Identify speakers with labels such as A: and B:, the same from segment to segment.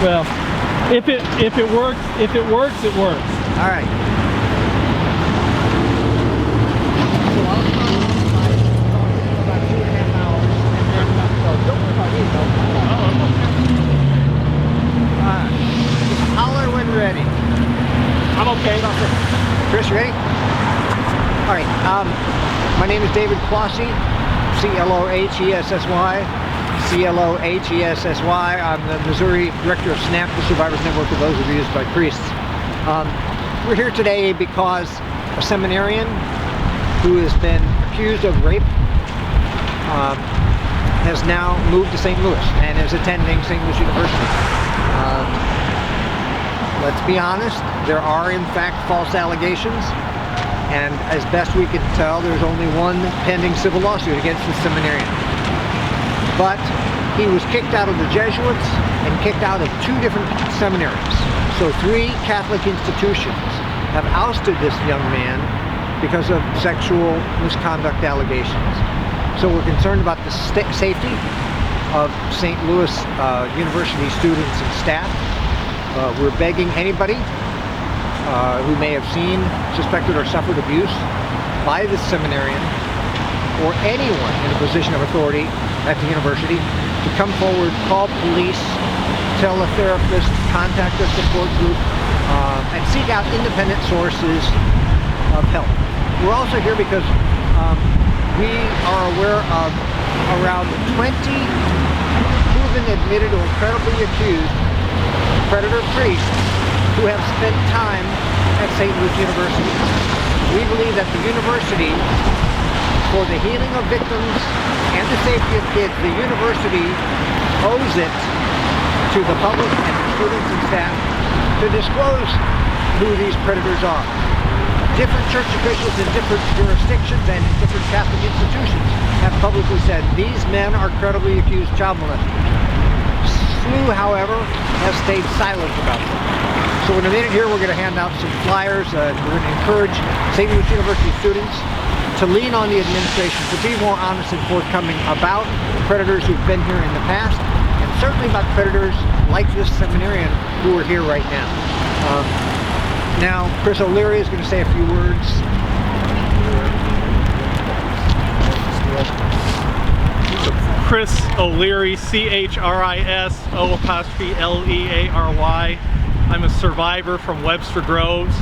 A: Well, if it works, it works.
B: All right. So I'll start off by talking for about 2.5 hours, and then so don't worry about me though. Just holler when ready.
A: I'm okay.
B: Chris, you ready? All right. My name is David Clohessy, Clohessy. Clohessy. I'm the Missouri Director of SNAP, the Survivors Network of those abused by priests. We're here today because a seminarian who has been accused of rape has now moved to St. Louis and is attending St. Louis University. Let's be honest, there are in fact false allegations, and as best we can tell, there's only one pending civil lawsuit against the seminarian. But he was kicked out of the Jesuits and kicked out of 2 different seminaries. So 3 Catholic institutions have ousted this young man because of sexual misconduct allegations. So we're concerned about the safety of St. Louis University students and staff. We're begging anybody who may have seen, suspected, or suffered abuse by this seminarian or anyone in a position of authority at the university to come forward, call police, tell a therapist, contact a support group, and seek out independent sources of help. We're also here because we are aware of around 20 proven, admitted, or credibly accused predator priests who have spent time at St. Louis University. We believe that the university, for the healing of victims and the safety of kids, the university owes it to the public and the students and staff to disclose who these predators are. Different church officials in different jurisdictions and in different Catholic institutions have publicly said these men are credibly accused child molesters. SLU, however, has stayed silent about them. So in a minute here, we're going to hand out some flyers. We're going to encourage St. Louis University students to lean on the administration to be more honest and forthcoming about predators who've been here in the past, and certainly about predators like this seminarian who are here right now. Now, Chris O'Leary is going to say a few words.
A: Chris O'Leary, CHRISO'Leary. I'm a survivor from Webster Groves.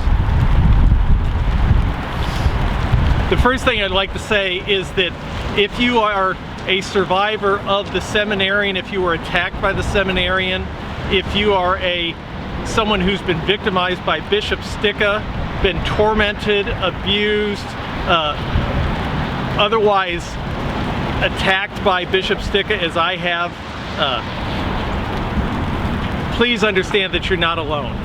A: The first thing I'd like to say is that if you are a survivor of the seminarian, if you were attacked by the seminarian, if you are someone who's been victimized by Bishop Sticka, been tormented, abused, otherwise attacked by Bishop Sticka as I have, please understand that you're not alone.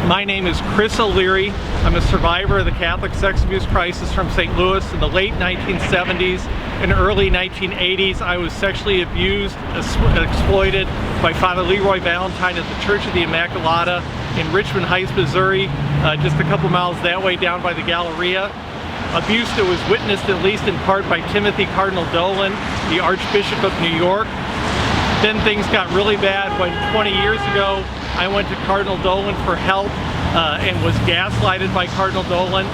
A: My name is Chris O'Leary. I'm a survivor of the Catholic sex abuse crisis from St. Louis in the late 1970s and early 1980s. I was sexually abused, exploited by Father Leroy Valentine at the Church of the Immaculata in Richmond Heights, Missouri, just a couple miles that way down by the Galleria. Abuse that was witnessed at least in part by Timothy Cardinal Dolan, the Archbishop of New York. Then things got really bad when 20 years ago I went to Cardinal Dolan for help and was gaslighted by Cardinal Dolan.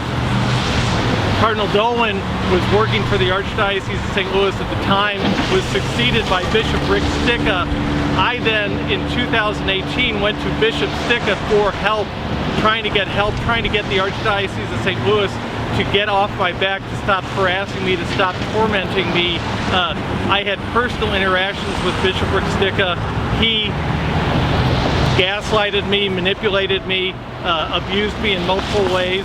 A: Cardinal Dolan was working for the Archdiocese of St. Louis at the time, was succeeded by Bishop Rick Sticka. I then, in 2018, went to Bishop Sticka for help, trying to get the Archdiocese of St. Louis to get off my back, to stop harassing me, to stop tormenting me. I had personal interactions with Bishop Rick Sticka. He gaslighted me, manipulated me, abused me in multiple ways,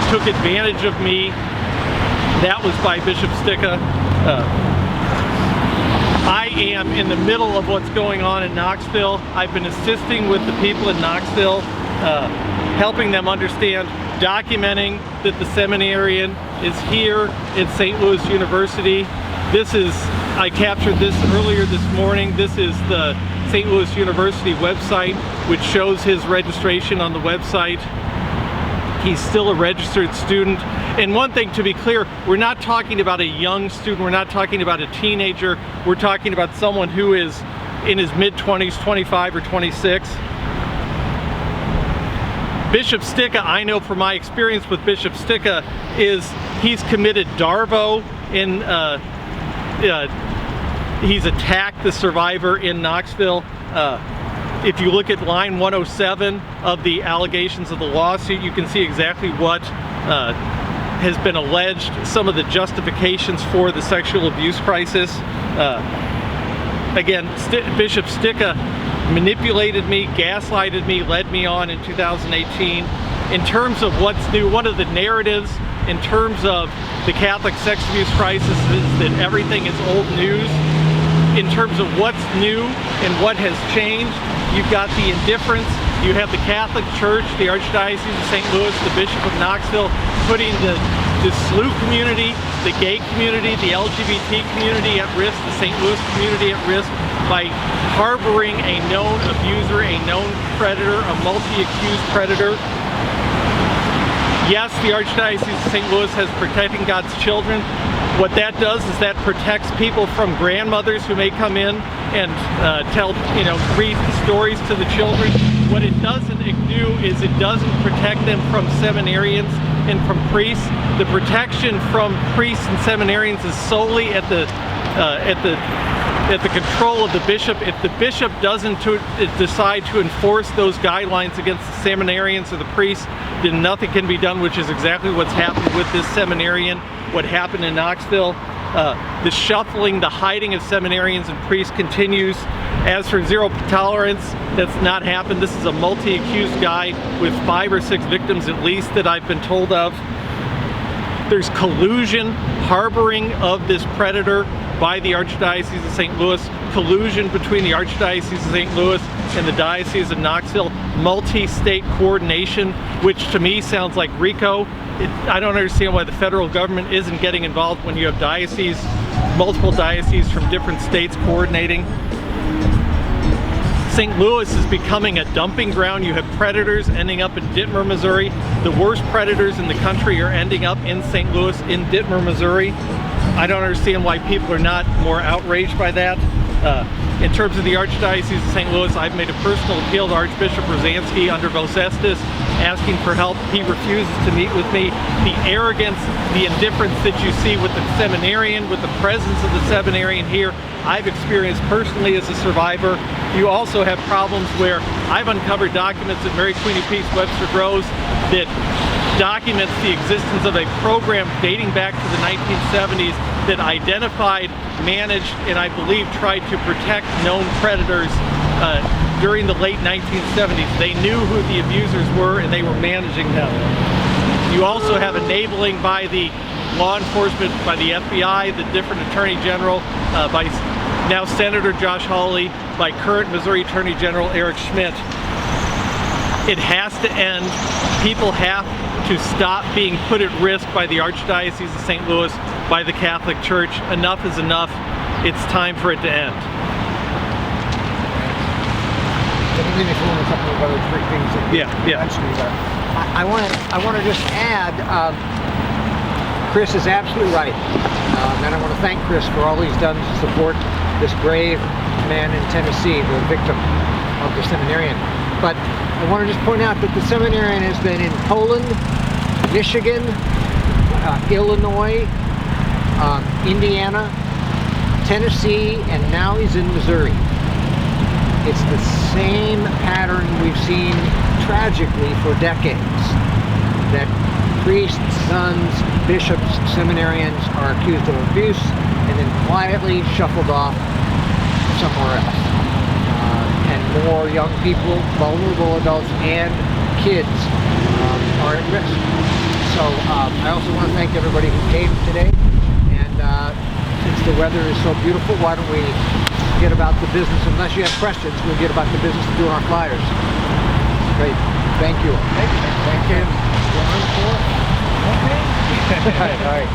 A: took advantage of me. That was by Bishop Sticka. I am in the middle of what's going on in Knoxville. I've been assisting with the people in Knoxville, helping them understand, documenting that the seminarian is here at St. Louis University. I captured this earlier this morning. This is the St. Louis University website, which shows his registration on the website. He's still a registered student. And one thing to be clear, we're not talking about a young student, we're not talking about a teenager, we're talking about someone who is in his mid-20s, 25 or 26. Bishop Sticka, I know from my experience with Bishop Sticka, is he's committed Darvo in, he's attacked the survivor in Knoxville. If you look at line 107 of the allegations of the lawsuit, you can see exactly what has been alleged, some of the justifications for the sexual abuse crisis. Again, Bishop Sticka manipulated me, gaslighted me, led me on in 2018. In terms of what's new, one of the narratives in terms of the Catholic sex abuse crisis is that everything is old news. In terms of what's new and what has changed, you've got the indifference. You have the Catholic Church, the Archdiocese of St. Louis, the Bishop of Knoxville, putting the SLU community, the gay community, the LGBT community at risk, the St. Louis community at risk by harboring a known abuser, a known predator, a multi-accused predator. Yes, the Archdiocese of St. Louis has protecting God's children. What that does is that protects people from grandmothers who may come in and read stories to the children. What it doesn't do is it doesn't protect them from seminarians and from priests. The protection from priests and seminarians is solely at the control of the bishop. If the bishop doesn't decide to enforce those guidelines against the seminarians or the priests, then nothing can be done, which is exactly what's happened with this seminarian, what happened in Knoxville. The shuffling, the hiding of seminarians and priests continues. As for zero tolerance, that's not happened. This is a multi-accused guy with 5 or 6 victims at least that I've been told of. There's collusion, harboring of this predator by the Archdiocese of St. Louis, collusion between the Archdiocese of St. Louis and the Diocese of Knoxville, multi-state coordination, which to me sounds like RICO. I don't understand why the federal government isn't getting involved when you have dioceses, multiple dioceses from different states coordinating. St. Louis is becoming a dumping ground. You have predators ending up in Dittmer, Missouri. The worst predators in the country are ending up in St. Louis, in Dittmer, Missouri. I don't understand why people are not more outraged by that. In terms of the Archdiocese of St. Louis, I've made a personal appeal to Archbishop Rosansky under Vos Estis, asking for help. He refuses to meet with me. The arrogance, the indifference that you see with the seminarian, with the presence of the seminarian here, I've experienced personally as a survivor. You also have problems where I've uncovered documents at Mary Queen of Peace Webster Groves that documents the existence of a program dating back to the 1970s that identified, managed, and I believe tried to protect known predators during the late 1970s. They knew who the abusers were and they were managing them. You also have enabling by the law enforcement, by the FBI, the different Attorney General, by now Senator Josh Hawley, by current Missouri Attorney General Eric Schmidt. It has to end. People have to stop being put at risk by the Archdiocese of St. Louis, by the Catholic Church. Enough is enough. It's time for it to end.
B: I want to just add, Chris is absolutely right. And I want to thank Chris for all he's done to support this brave man in Tennessee, the victim of the seminarian. But I want to just point out that the seminarian has been in Poland, Michigan, Illinois, Indiana, Tennessee, and now he's in Missouri. It's the same pattern we've seen tragically for decades, that priests, nuns, bishops, seminarians are accused of abuse and then quietly shuffled off somewhere else. And more young people, vulnerable adults, and kids are at risk. So I also want to thank everybody who came today. And since the weather is so beautiful, why don't we get about the business? Unless you have questions, we'll get about the business of doing our flyers. Great. Thank you. Thank you. Thank you. Okay. All right.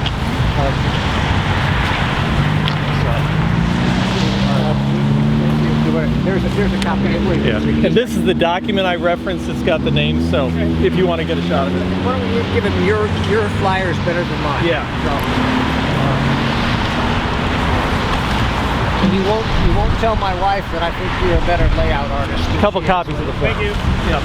B: There's a copy.
A: Yeah. And this is the document I referenced. It's got the name, so if you want to get a shot of it.
B: Why don't you give him your flyers better than mine?
A: Yeah.
B: So, you won't tell my wife that I think you're a better layout artist.
A: A couple copies of the book.
C: Thank you.
A: Yep.